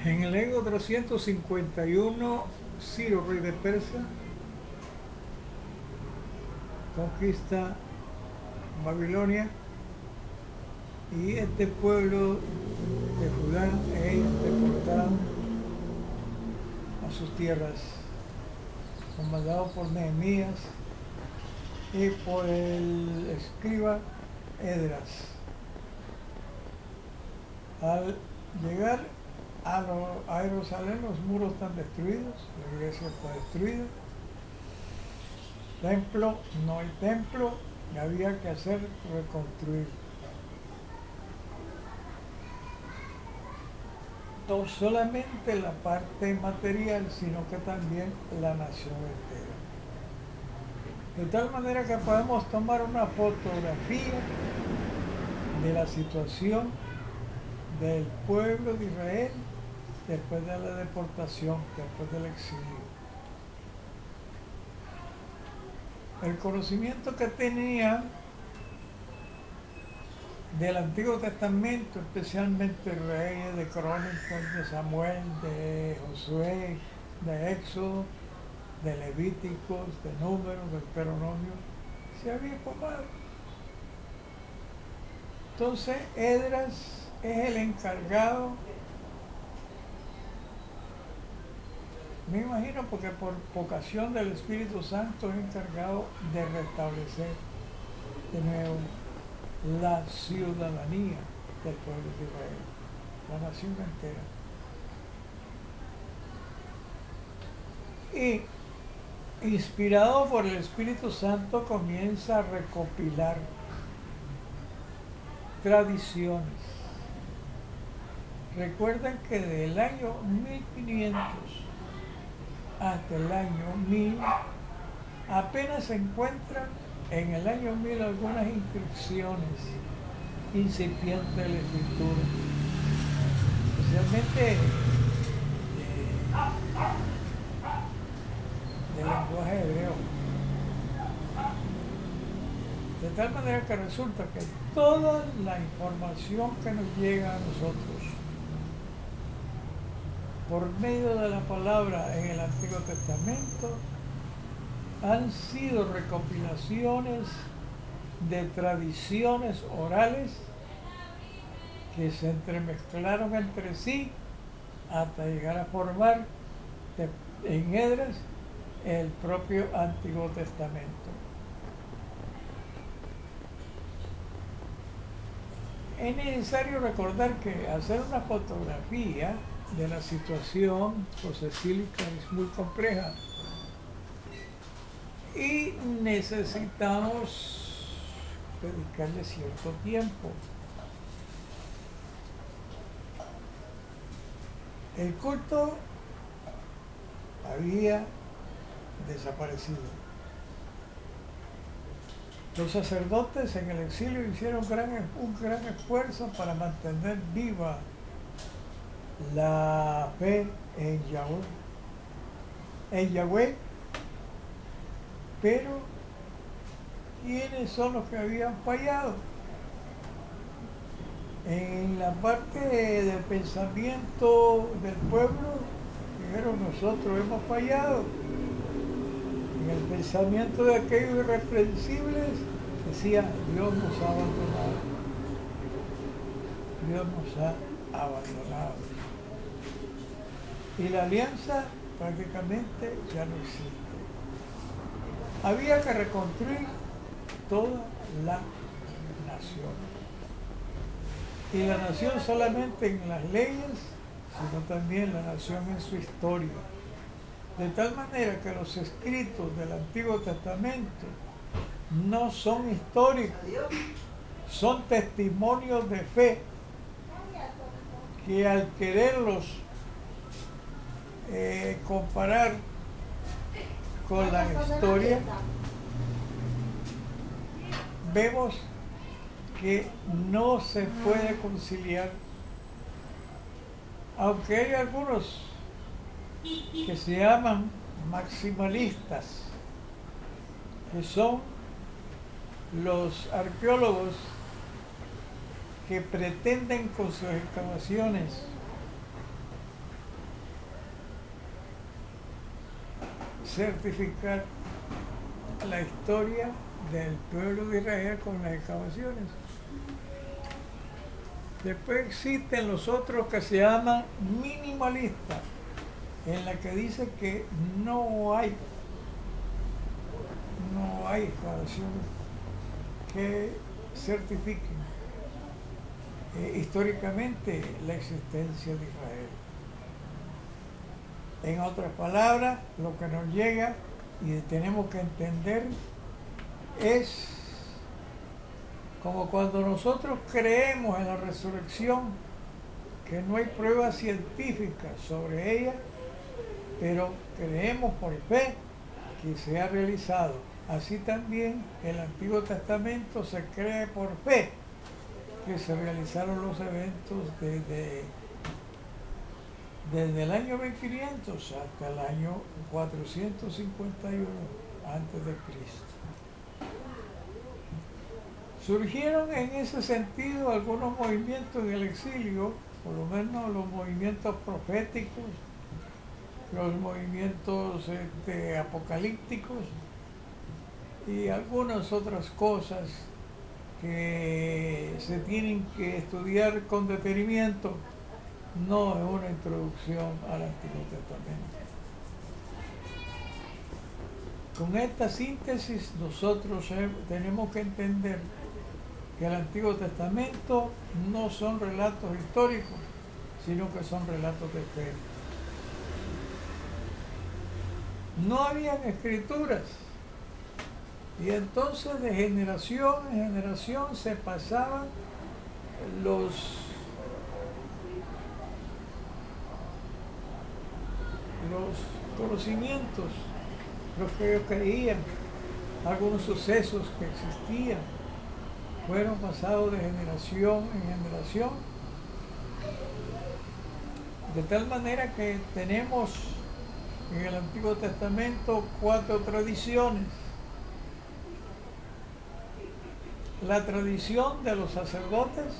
En el año 451, Ciro, rey de Persia, conquista Babilonia y este pueblo de Judá es deportado a sus tierras, comandado por Nehemías y por el escriba Edras. Al llegar a Jerusalén, los muros están destruidos, la iglesia está destruida, templo, no hay templo, y había que reconstruir. No solamente la parte material, sino que también la nación entera. De tal manera que podemos tomar una fotografía de la situación del pueblo de Israel después de la deportación, después del exilio. El conocimiento que tenían del Antiguo Testamento, especialmente Reyes, de Crónicas, de Samuel, de Josué, de Éxodo, de Levíticos, de Números, del Deuteronomio, se había formado. Entonces Edras es el encargado, me imagino porque por vocación del Espíritu Santo es encargado de restablecer de nuevo la ciudadanía del pueblo de Israel, la nación entera. Y inspirado por el Espíritu Santo comienza a recopilar tradiciones. Recuerden que del año 1500 hasta el año 1000 apenas se encuentran en el año 1000 algunas inscripciones incipientes de la escritura, especialmente del lenguaje hebreo. De tal manera que resulta que toda la información que nos llega a nosotros por medio de la palabra en el Antiguo Testamento han sido recopilaciones de tradiciones orales que se entremezclaron entre sí hasta llegar a formar en Edras el propio Antiguo Testamento. Es necesario recordar que hacer una fotografía de la situación posesílica es muy compleja y necesitamos dedicarle cierto tiempo. El culto había desaparecido. Los sacerdotes en el exilio hicieron un gran esfuerzo para mantener viva la fe en Yahweh, pero ¿quiénes son los que habían fallado? En la parte del pensamiento del pueblo, dijeron, nosotros hemos fallado. En el pensamiento de aquellos irreprensibles, decía, Dios nos ha abandonado. Dios nos ha abandonado. Y la alianza prácticamente ya no existe. Había que reconstruir toda la nación. Y la nación solamente en las leyes, sino también la nación en su historia. De tal manera que los escritos del Antiguo Testamento no son históricos, son testimonios de fe que al quererlos comparar con la historia, vemos que no se puede conciliar, aunque hay algunos que se llaman maximalistas, que son los arqueólogos que pretenden con sus excavaciones certificar la historia del pueblo de Israel con las excavaciones. Después existen los otros que se llaman minimalistas, en la que dice que no hay excavaciones que certifiquen históricamente la existencia de Israel. En otras palabras, lo que nos llega y tenemos que entender es como cuando nosotros creemos en la resurrección, que no hay pruebas científicas sobre ella, pero creemos por fe que se ha realizado. Así también el Antiguo Testamento se cree por fe que se realizaron los eventos desde el año 1500 hasta el año 451 antes de Cristo. Surgieron en ese sentido algunos movimientos en el exilio, por lo menos los movimientos proféticos, los movimientos apocalípticos y algunas otras cosas que se tienen que estudiar con detenimiento, no es una introducción al Antiguo Testamento. Con esta síntesis nosotros tenemos que entender que el Antiguo Testamento no son relatos históricos, sino que son relatos de fe. No habían escrituras, y entonces de generación en generación se pasaban los conocimientos, los que ellos creían, algunos sucesos que existían, fueron pasados de generación en generación, de tal manera que tenemos en el Antiguo Testamento 4 tradiciones. La tradición de los sacerdotes,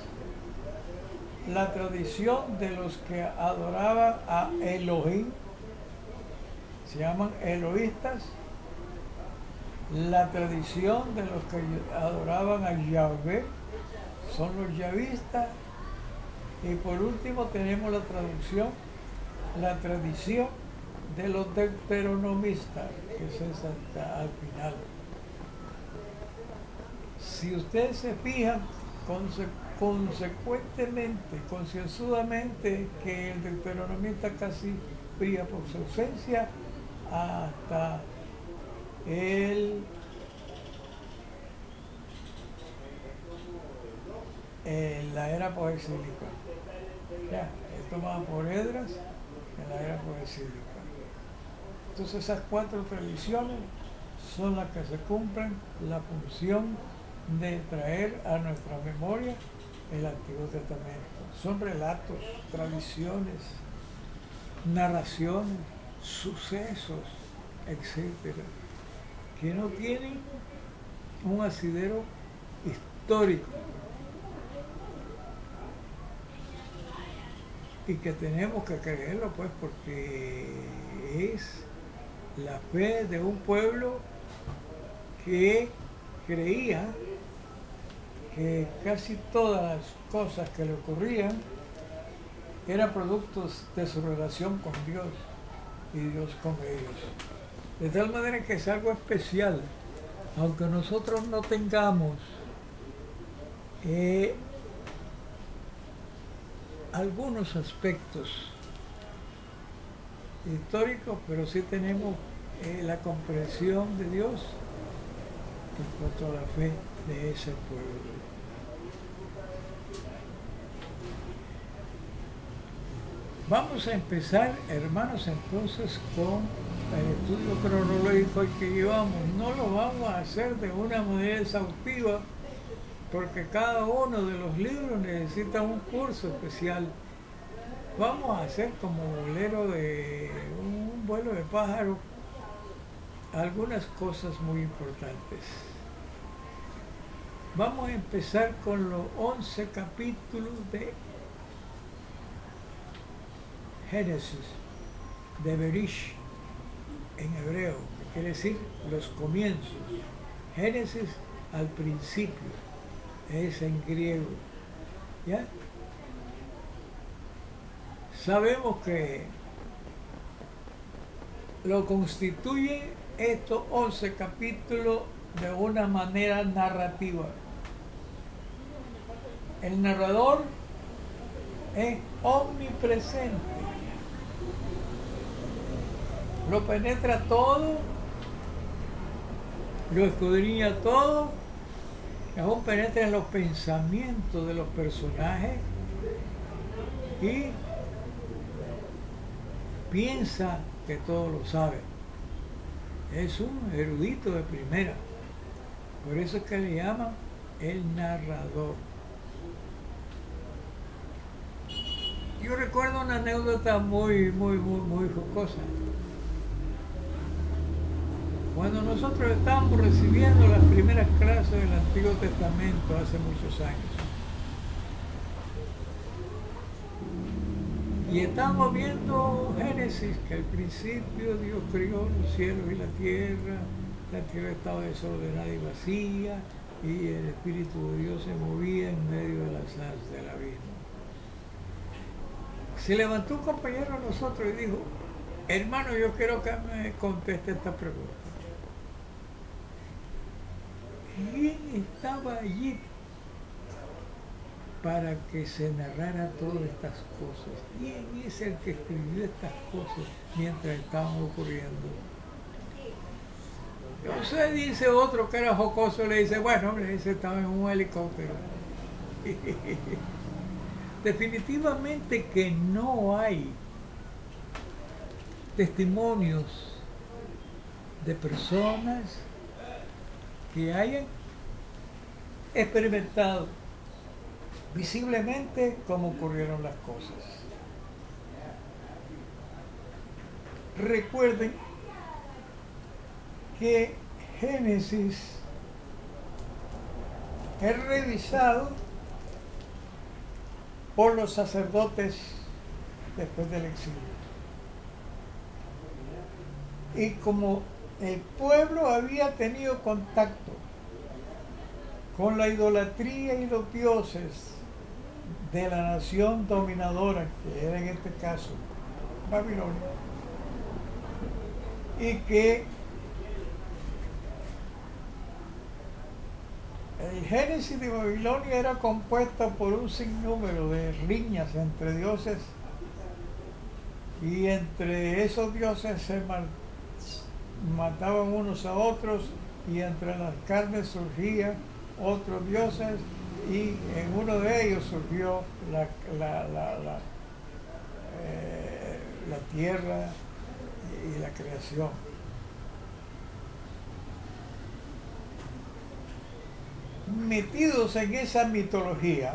la tradición de los que adoraban a Elohim, se llaman eloístas, la tradición de los que adoraban a Yahvé, son los yavistas, y por último tenemos la tradición de los deuteronomistas, que es esa al final. Si ustedes se fijan consecuentemente, concienzudamente, que el deuteronomista casi brilla por su ausencia hasta la era poesílica. Ya, es tomado por Esdras en la era poesílica. Entonces esas 4 tradiciones son las que se cumplen la función de traer a nuestra memoria el Antiguo Testamento. Son relatos, tradiciones, narraciones, sucesos, etcétera, que no tienen un asidero histórico y que tenemos que creerlo, pues, porque es la fe de un pueblo que creía que casi todas las cosas que le ocurrían eran productos de su relación con Dios y Dios con ellos. De tal manera que es algo especial, aunque nosotros no tengamos algunos aspectos históricos, pero sí tenemos la comprensión de Dios en cuanto a la fe de ese pueblo. Vamos a empezar, hermanos, entonces con el estudio cronológico que llevamos. No lo vamos a hacer de una manera exhaustiva, porque cada uno de los libros necesita un curso especial. Vamos a hacer como bolero de un vuelo de pájaro algunas cosas muy importantes. Vamos a empezar con los 11 capítulos de Génesis, de Bereshit. en hebreo, que quiere decir los comienzos. Génesis al principio, es en griego. ¿Ya? Sabemos que lo constituye estos 11 capítulos de una manera narrativa. El narrador es omnipresente, lo penetra todo, lo escudriña todo, aún penetra en los pensamientos de los personajes y piensa que todo lo sabe. Es un erudito de primera. Por eso es que le llaman el narrador. Yo recuerdo una anécdota muy jocosa. Cuando nosotros estábamos recibiendo las primeras clases del Antiguo Testamento hace muchos años, y estamos viendo Génesis, que al principio Dios creó los cielos y la tierra estaba desordenada y vacía, y el Espíritu de Dios se movía en medio de las aguas del abismo. Se levantó un compañero de nosotros y dijo: hermano, yo quiero que me conteste esta pregunta. ¿Quién estaba allí para que se narrara todas estas cosas? ¿Quién es el que escribió estas cosas mientras estaban ocurriendo? No sé, dice otro que era jocoso, le dice: bueno, hombre, ese estaba en un helicóptero. Definitivamente que no hay testimonios de personas que hayan experimentado visiblemente cómo ocurrieron las cosas. Recuerden que Génesis es revisado por los sacerdotes después del exilio. Y como el pueblo había tenido contacto con la idolatría y los dioses de la nación dominadora, que era en este caso Babilonia, y que el Génesis de Babilonia era compuesto por un sinnúmero de riñas entre dioses, y entre esos dioses se mataban unos a otros, y entre las carnes surgían otros dioses, y en uno de ellos surgió la tierra y la creación. Metidos en esa mitología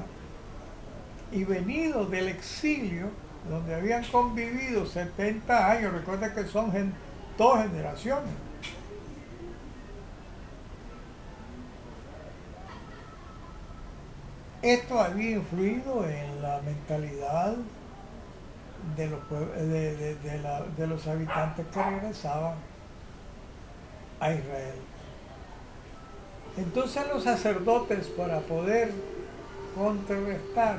y venidos del exilio, donde habían convivido 70 años, recuerda que son dos generaciones. Esto había influido en la mentalidad de los habitantes que regresaban a Israel. Entonces los sacerdotes, para poder contrarrestar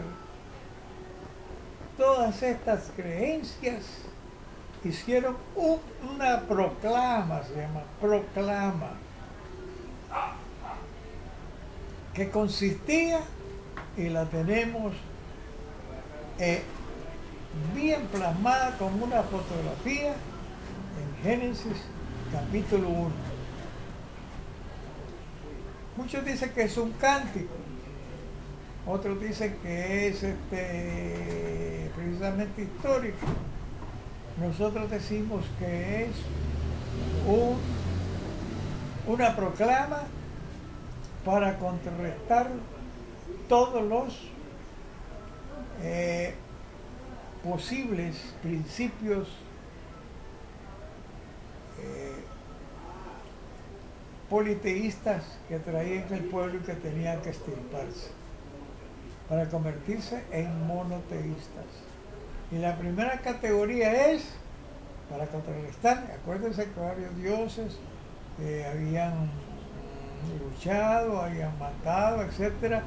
todas estas creencias, hicieron una proclama, se llama proclama, que consistía, y la tenemos bien plasmada como una fotografía en Génesis capítulo 1. Muchos dicen que es un cántico, otros dicen que es precisamente histórico. Nosotros decimos que es una proclama para contrarrestar todos los posibles principios politeístas que traían el pueblo y que tenían que extirparse para convertirse en monoteístas. Y la primera categoría es para contrarrestar. Acuérdense que varios dioses habían luchado, habían matado, etcétera.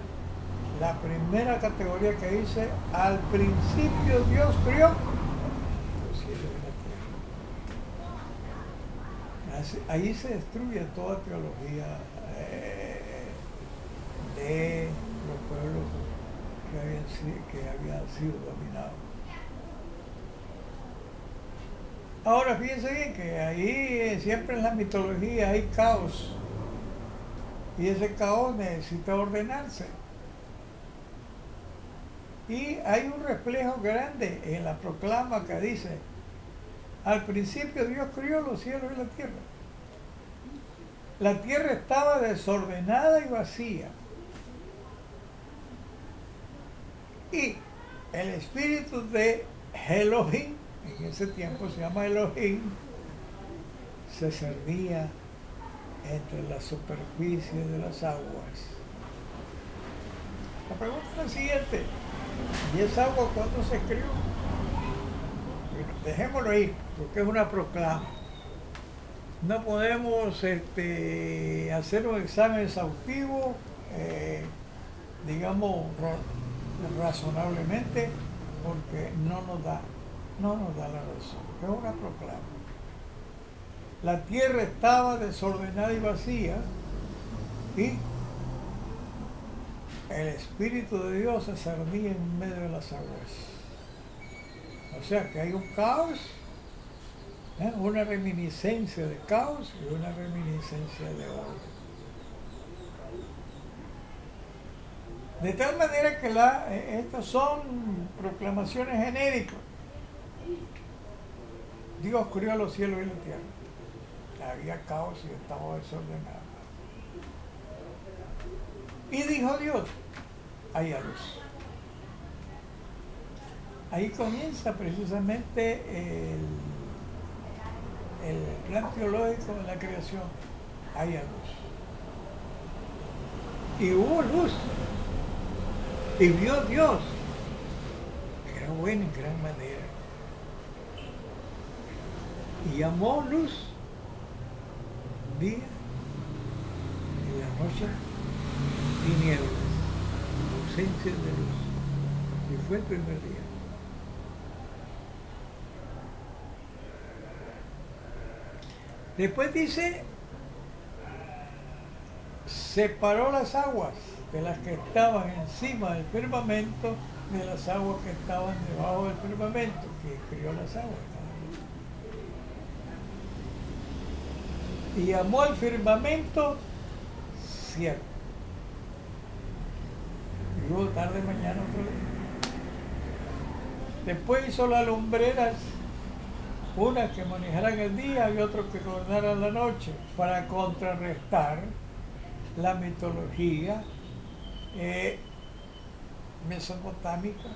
La primera categoría que dice, al principio Dios crió los cielos y la tierra. Ahí se destruye toda teología de los pueblos que habían sido dominados. Ahora fíjense bien que ahí siempre en la mitología hay caos, y ese caos necesita ordenarse. Y hay un reflejo grande en la proclama que dice, al principio Dios crió los cielos y la tierra. La tierra estaba desordenada y vacía. Y el espíritu de Elohim, en ese tiempo se llama Elohim, se cernía entre la superficie de las aguas. La pregunta es la siguiente, ¿y esa agua cuándo se creó? Bueno, dejémoslo ahí, porque es una proclama. No podemos hacer un examen exhaustivo, digamos, razonablemente, porque no nos da la razón. Es una proclama. La tierra estaba desordenada y vacía, y el Espíritu de Dios se cernía en medio de las aguas. O sea que hay un caos, una reminiscencia de caos y una reminiscencia de orden. De tal manera que estas son proclamaciones genéricas. Dios crió los cielos y la tierra. Había caos y estaba desordenado. Y dijo Dios, haya luz. Ahí comienza precisamente el plan teológico de la creación. Haya luz. Y hubo luz. Y vio Dios. Era bueno en gran manera. Y llamó luz día y la noche tinieblas, ausencia de luz. Y fue el primer día. Después dice, separó las aguas de las que estaban encima del firmamento de las aguas que estaban debajo del firmamento, que crió las aguas. Y llamó al firmamento cielo. Y luego tarde mañana otro día. Después hizo las lumbreras, unas que manejaran el día y otras que gobernaran la noche, para contrarrestar la mitología mesopotámica,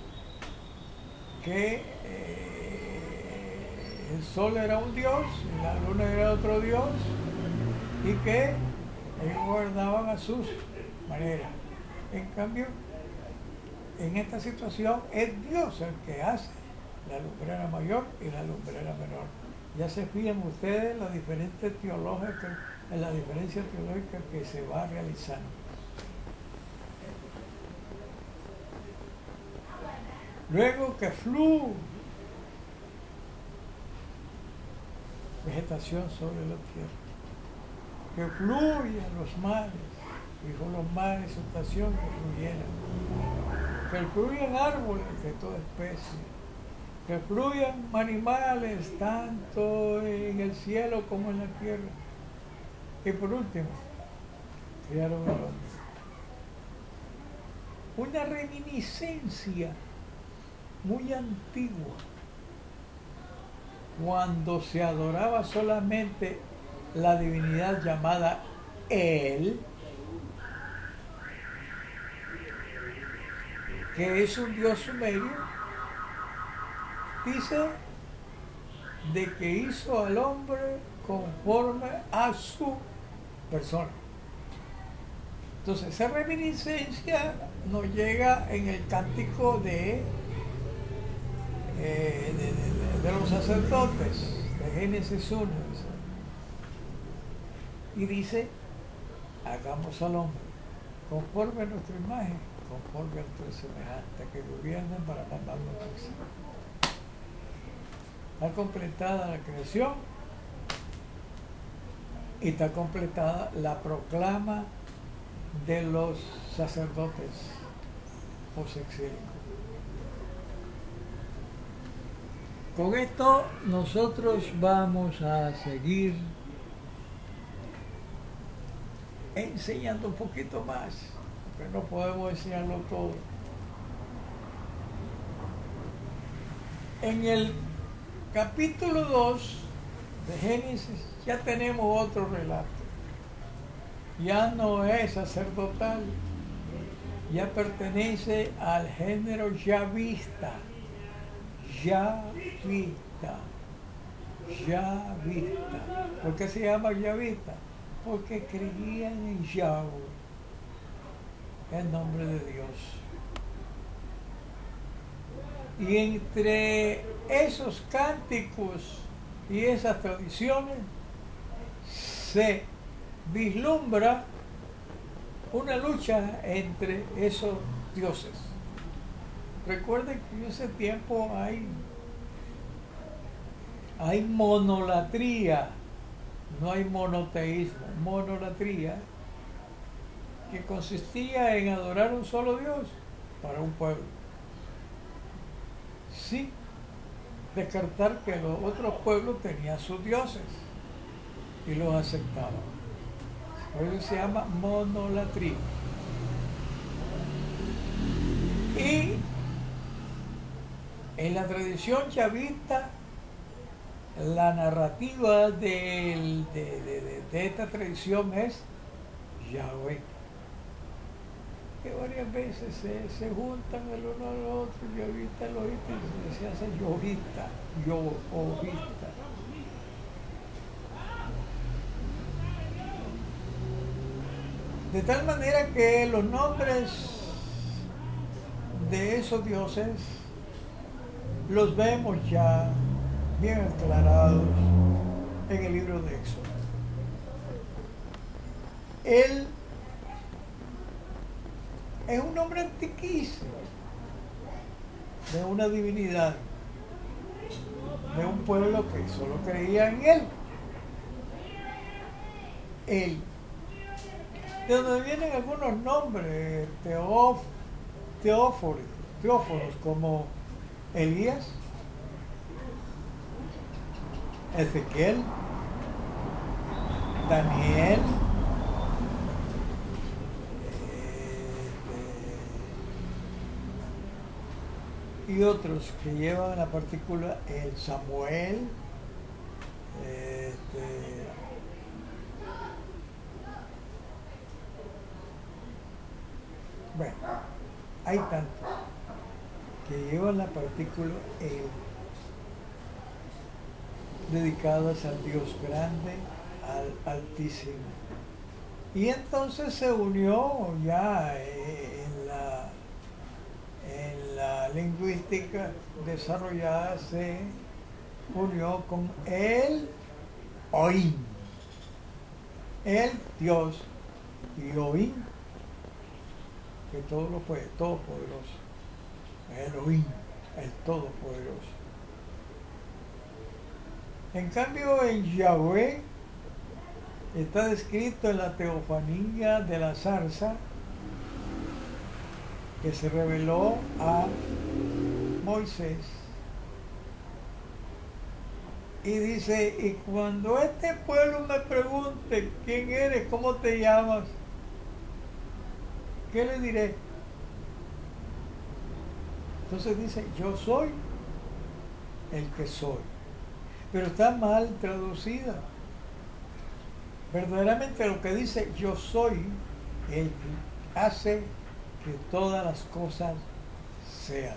que el sol era un dios y la luna era otro dios, y que ellos gobernaban a sus maneras. En cambio, en esta situación es Dios el que hace la lumbrera mayor y la lumbrera menor. Ya se fijan ustedes la diferencia teológica que se va realizando. Luego que vegetación sobre la tierra, que fluyan los mares, dijo los mares su estación que fluyeran, que fluyan árboles de toda especie, que fluyan animales tanto en el cielo como en la tierra. Y por último, crearon el hombre. Una reminiscencia muy antigua, cuando se adoraba solamente la divinidad llamada Él, que es un dios sumerio, dice de que hizo al hombre conforme a su persona. Entonces esa reminiscencia nos llega en el cántico de los sacerdotes, de Génesis 1, y dice, hagamos al hombre conforme a nuestra imagen, conforme a nuestra semejanza, que gobiernen para mandarnos a crecer. Está completada la creación y está completada la proclama de los sacerdotes posexílicos. Con esto nosotros vamos a seguir enseñando un poquito más, porque no podemos enseñarlo todo. En el capítulo 2 de Génesis ya tenemos otro relato. Ya no es sacerdotal, ya pertenece al género yavista. Yavista. Yavista. ¿Por qué se llama yavista? Porque creían en Yahweh, el nombre de Dios. Y entre esos cánticos y esas tradiciones se vislumbra una lucha entre esos dioses. Recuerden que en ese tiempo hay monolatría, no hay monoteísmo, monolatría, que consistía en adorar un solo Dios para un pueblo, sin descartar que los otros pueblos tenían sus dioses y los aceptaban. Por eso se llama monolatría. Y en la tradición chavista, la narrativa de esta tradición es Yahweh, que varias veces se juntan el uno al otro, Yahvista, Elohista, y se hace Yohista, Yohista. De tal manera que los nombres de esos dioses los vemos ya bien aclarados en el libro de Éxodo. Él es un nombre antiquísimo de una divinidad, de un pueblo que solo creía en él. Él. De donde vienen algunos nombres, teóforos, como Elías, Ezequiel, Daniel, y otros que llevan la partícula el Samuel, bueno, hay tantos que llevan la partícula el, dedicadas al Dios grande, al Altísimo. Y entonces se unió ya en la lingüística desarrollada, se unió con el Oín, el Dios, y Oín, que todo lo puede, todopoderoso, Elohim, el todopoderoso. En cambio, en Yahweh está descrito en la teofanía de la zarza que se reveló a Moisés. Y dice, y cuando este pueblo me pregunte quién eres, cómo te llamas, ¿qué le diré? Entonces dice, yo soy el que soy. Pero está mal traducida. Verdaderamente lo que dice, yo soy el que hace que todas las cosas sean.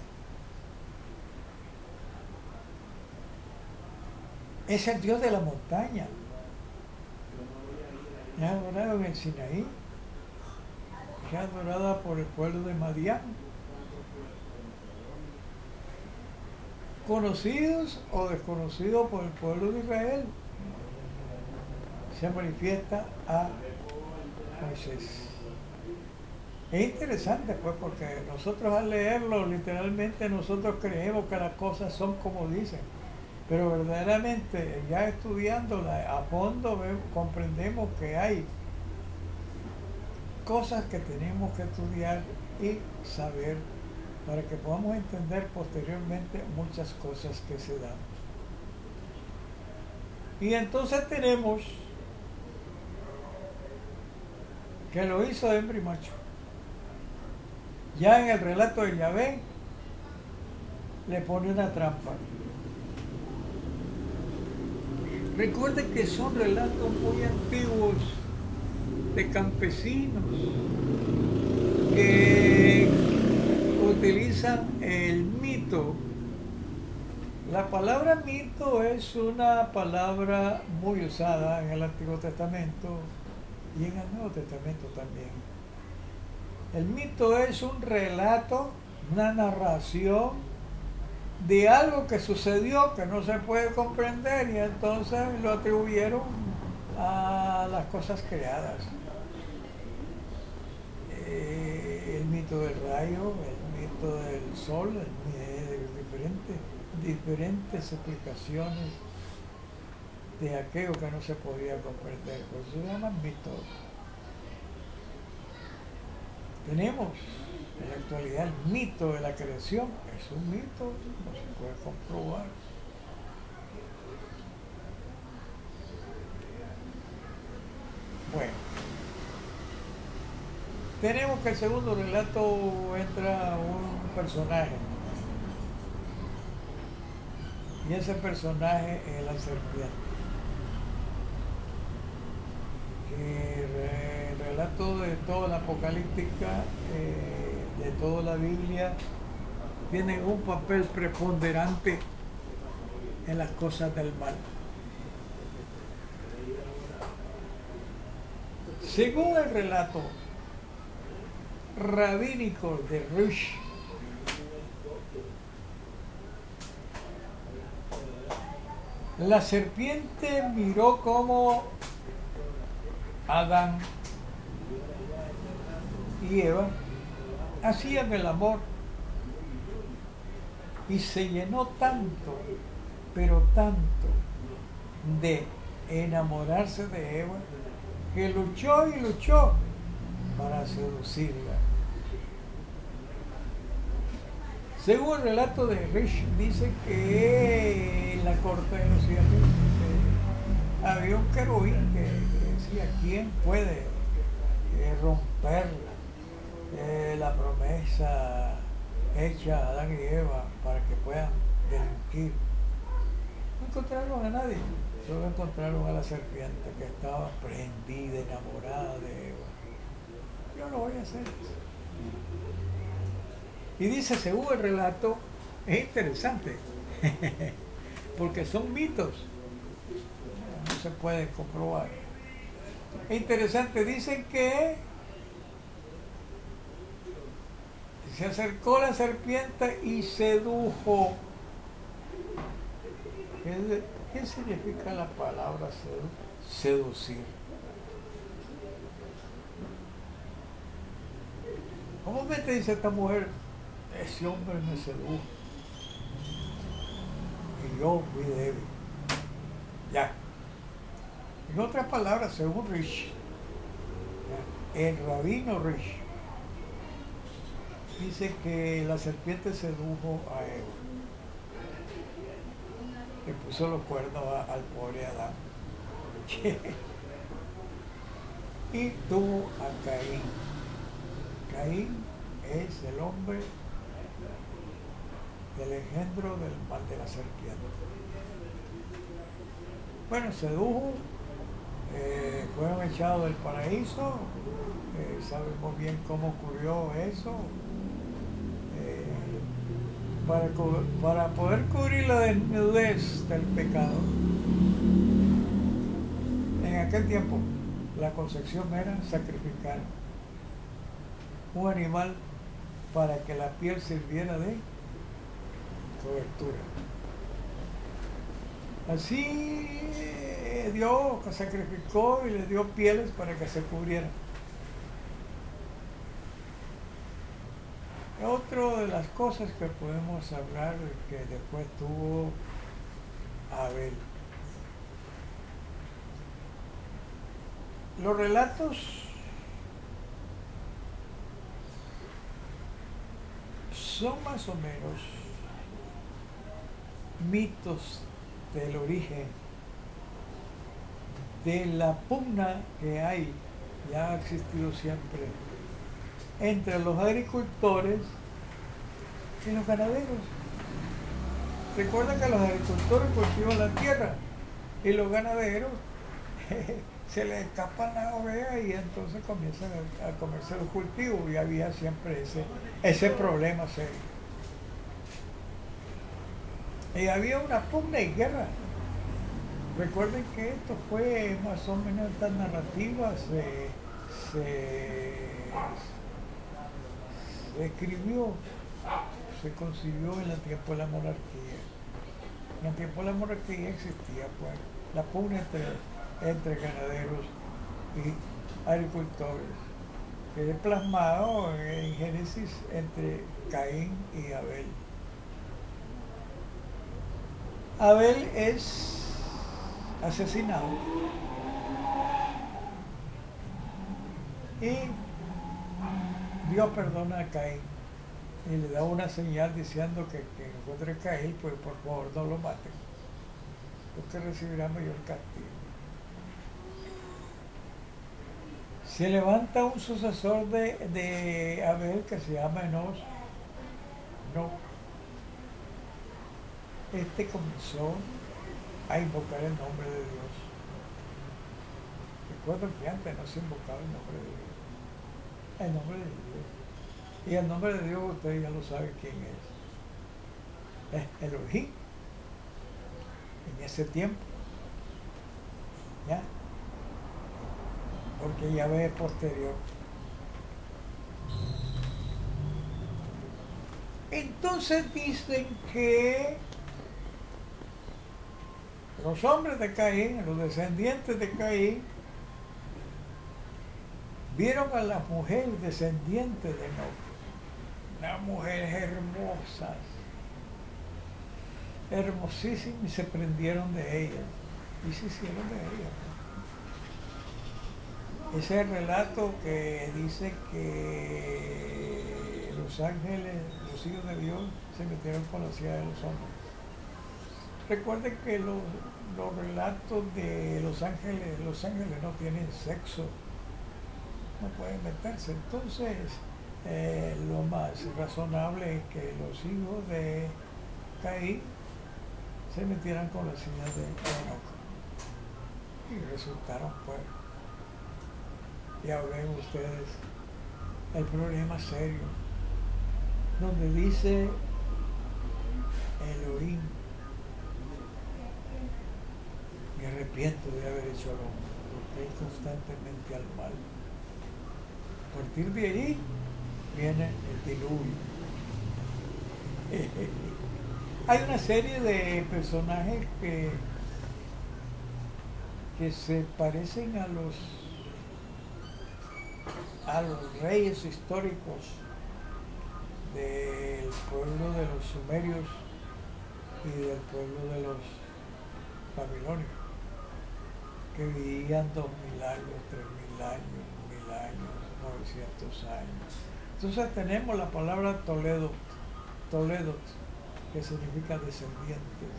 Es el Dios de la montaña. Es adorado en el Sinaí. Es adorada por el pueblo de Madián. conocidos o desconocidos por el pueblo de Israel, se manifiesta a Moisés. Es interesante pues, porque nosotros al leerlo literalmente nosotros creemos que las cosas son como dicen, pero verdaderamente ya estudiándola a fondo comprendemos que hay cosas que tenemos que estudiar y saber para que podamos entender posteriormente muchas cosas que se dan. Y entonces tenemos que lo hizo hembra y macho. Ya en el relato de Yahvé le pone una trampa. Recuerden que son relatos muy antiguos de campesinos que utilizan el mito. La palabra mito es una palabra muy usada en el Antiguo Testamento y en el Nuevo Testamento también. El mito es un relato, una narración de algo que sucedió que no se puede comprender y entonces lo atribuyeron a las cosas creadas. El mito del rayo, el mito del sol, diferentes explicaciones de aquello que no se podía comprender. Por eso se llaman mitos. Tenemos en la actualidad el mito de la creación, es un mito, no se puede comprobar. Bueno, tenemos que el segundo relato entra un personaje, y ese personaje es la serpiente. El relato de toda la apocalíptica, de toda la Biblia, tiene un papel preponderante en las cosas del mal. Según el relato rabínico de Rush, la serpiente miró como Adán y Eva hacían el amor y se llenó tanto, pero tanto de enamorarse de Eva que luchó y luchó para seducirla. Según el relato de Rich, dice que en la corte de los cielos había un querubín que decía: ¿quién puede romper la promesa hecha a Adán y Eva para que puedan delinquir? No encontraron a nadie, solo encontraron a la serpiente que estaba prendida, enamorada de Eva. Yo lo voy a hacer. Y dice, según el relato, es interesante, porque son mitos, no se pueden comprobar. Es interesante, dicen que se acercó la serpiente y sedujo. ¿Qué significa la palabra seducir? Comúnmente dice esta mujer: ese hombre me sedujo y yo fui débil. Ya. En otras palabras, según Rich, el rabino Rich dice que la serpiente sedujo a Eva, le puso los cuernos al pobre Adán y tuvo a Caín. Caín es el hombre del engendro del mal de la serpiente. Bueno, sedujo, fueron echados del paraíso, sabemos bien cómo ocurrió eso. Para poder cubrir la desnudez del pecado, en aquel tiempo la concepción era sacrificar un animal para que la piel sirviera de cobertura. Así Dios sacrificó y le dio pieles para que se cubrieran. Otra de las cosas que podemos hablar que después tuvo Abel. Los relatos son más o menos mitos del origen de la pugna que hay, ya ha existido siempre, entre los agricultores y los ganaderos. Recuerda que los agricultores cultivan la tierra y los ganaderos se les escapan las ovejas y entonces comienzan a comerse los cultivos, y había siempre ese problema serio. Y había una pugna y guerra. Recuerden que esto fue más o menos, esta narrativa se escribió, se concibió en el tiempo de la monarquía. En el tiempo de la monarquía existía pues la pugna entre ganaderos y agricultores, que es plasmado en Génesis entre Caín y Abel. Abel es asesinado y Dios perdona a Caín y le da una señal diciendo que encuentre a Caín, pues por favor no lo maten, porque recibirá mayor castigo. Se levanta un sucesor de Abel que se llama Enos. No. Este comenzó a invocar el nombre de Dios. Recuerdo que antes no se invocaba el nombre de Dios. El nombre de Dios. Y el nombre de Dios ustedes ya lo saben quién es. Es Elohim. En ese tiempo. ¿Ya? Porque Yahvé es posterior. Entonces dicen que los hombres de Caín, los descendientes de Caín, vieron a las mujeres descendientes de Enoc, unas mujeres hermosas, hermosísimas, y se prendieron de ellas y se hicieron de ellas. Ese es el relato que dice que los ángeles, los hijos de Dios, se metieron con la ciudad de los hombres. Recuerden que los relatos de los ángeles no tienen sexo, no pueden meterse. Entonces, lo más razonable es que los hijos de Caín se metieran con la ciudad de Enoc y resultaron pues. Ya ven ustedes el problema serio, donde dice Elohim, me arrepiento de haber hecho al hombre, porque es constantemente al mal. A partir de ahí viene el diluvio. Hay una serie de personajes que se parecen a los reyes históricos del pueblo de los sumerios y del pueblo de los babilonios, que vivían 2000 años, 3000 años, 1000 años, 900 años. Entonces tenemos la palabra Toledo, que significa descendientes.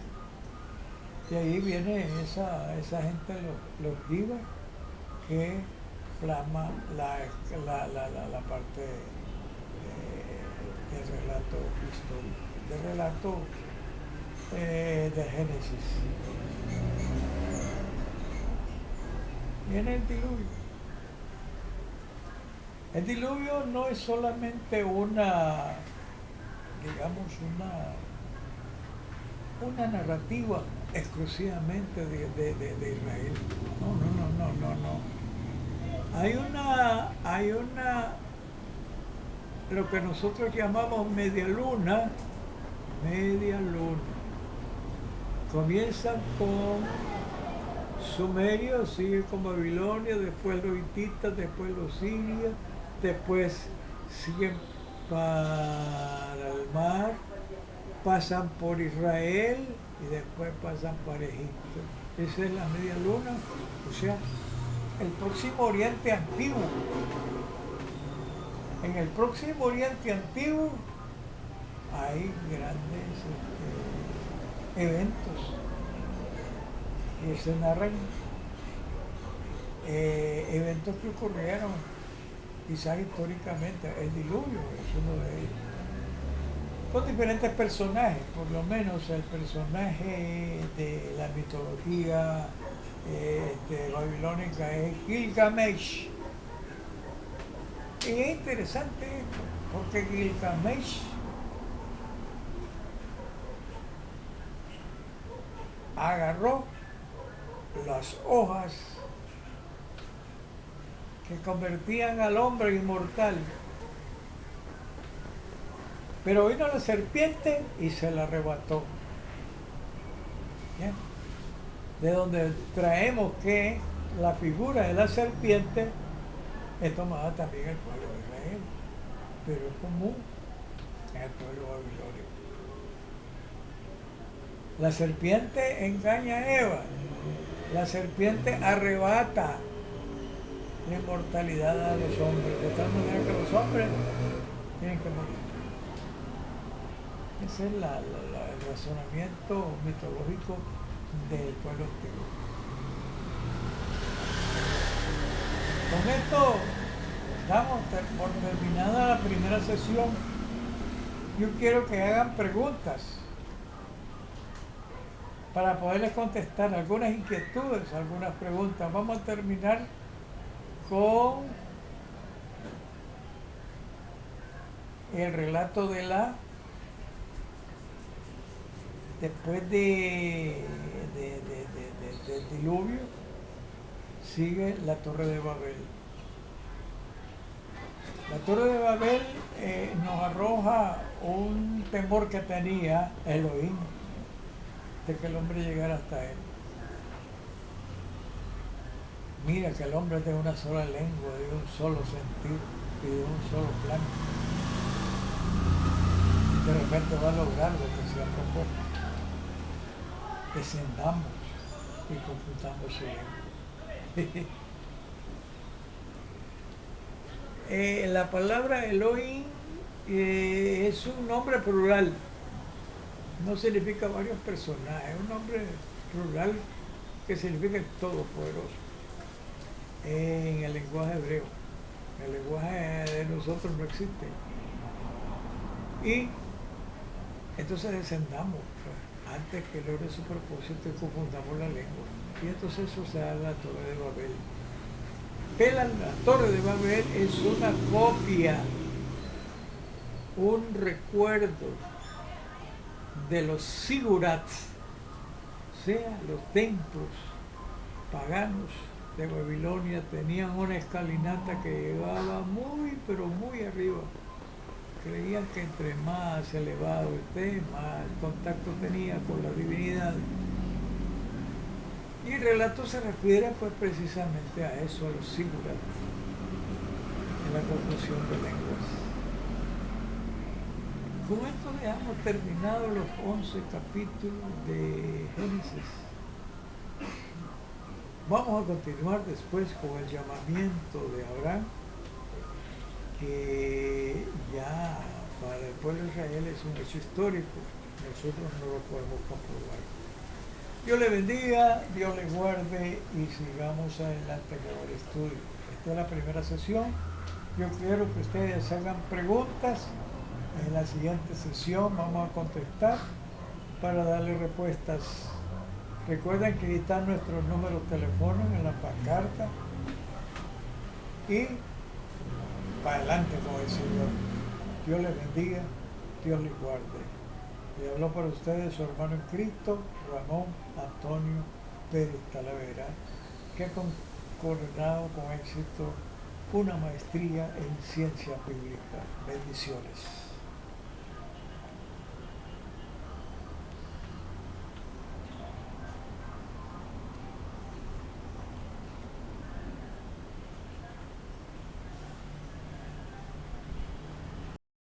Y ahí viene esa gente, los vivos, que plasma la parte del relato histórico, del relato de Génesis. Viene el diluvio. El diluvio no es solamente una narrativa exclusivamente de Israel. No. Hay una, lo que nosotros llamamos media luna, Comienzan con Sumerios, sigue con Babilonia, después los hititas, después los sirios, después siguen para el mar, pasan por Israel y después pasan para Egipto. Esa es la media luna, o sea, el próximo Oriente Antiguo. En el próximo Oriente Antiguo hay grandes eventos que se narran, eventos que ocurrieron quizás históricamente. El diluvio es uno de ellos, con diferentes personajes. Por lo menos el personaje de la mitología babilónica es Gilgamesh. Y es interesante esto, porque Gilgamesh agarró las hojas que convertían al hombre inmortal, pero vino la serpiente y se la arrebató. ¿Bien? De donde traemos que la figura de la serpiente es tomada también en el pueblo de Israel, pero es común en el pueblo babilónico. La serpiente engaña a Eva, la serpiente arrebata la inmortalidad a los hombres, de tal manera que los hombres tienen que morir. Ese es el razonamiento mitológico del pueblo antiguo. Con esto damos por terminada la primera sesión. Yo quiero que hagan preguntas para poderles contestar algunas inquietudes, algunas preguntas. Vamos a terminar con el relato de después del diluvio, sigue la Torre de Babel. La Torre de Babel nos arroja un temor que tenía Elohim de que el hombre llegara hasta él. Mira que el hombre es de una sola lengua, de un solo sentir y de un solo plan. De repente va a lograr lo que se ha propuesto. Descendamos y confundamos su lengua. La palabra Elohim es un nombre plural. No significa varios personajes, es un nombre plural que significa el todopoderoso en el lenguaje hebreo. El lenguaje de nosotros no existe. Y entonces descendamos, antes que logre su propósito, y confundamos la lengua. Y entonces eso se da en la Torre de Babel. Pero la Torre de Babel es una copia, un recuerdo de los sigurats, o sea, los templos paganos de Babilonia tenían una escalinata que llegaba muy, pero muy arriba. Creían que entre más elevado esté, más contacto tenía con la divinidad. Y el relato se refiere pues precisamente a eso, a los sigurats, en la confusión de lenguas. Con esto dejamos terminados los 11 capítulos de Génesis. Vamos a continuar después con el llamamiento de Abraham, que ya para el pueblo de Israel es un hecho histórico. Nosotros no lo podemos comprobar. Dios le bendiga, Dios le guarde y sigamos adelante con el estudio. Esta es la primera sesión. Yo quiero que ustedes hagan preguntas. En la siguiente sesión vamos a contestar para darle respuestas. Recuerden que ahí están nuestros números telefónicos en la pancarta. Y para adelante con el Señor. Dios les bendiga, Dios les guarde. Le habló para ustedes su hermano en Cristo, Ramón Antonio Pérez Talavera, que ha coronado con éxito una maestría en ciencia bíblica. Bendiciones.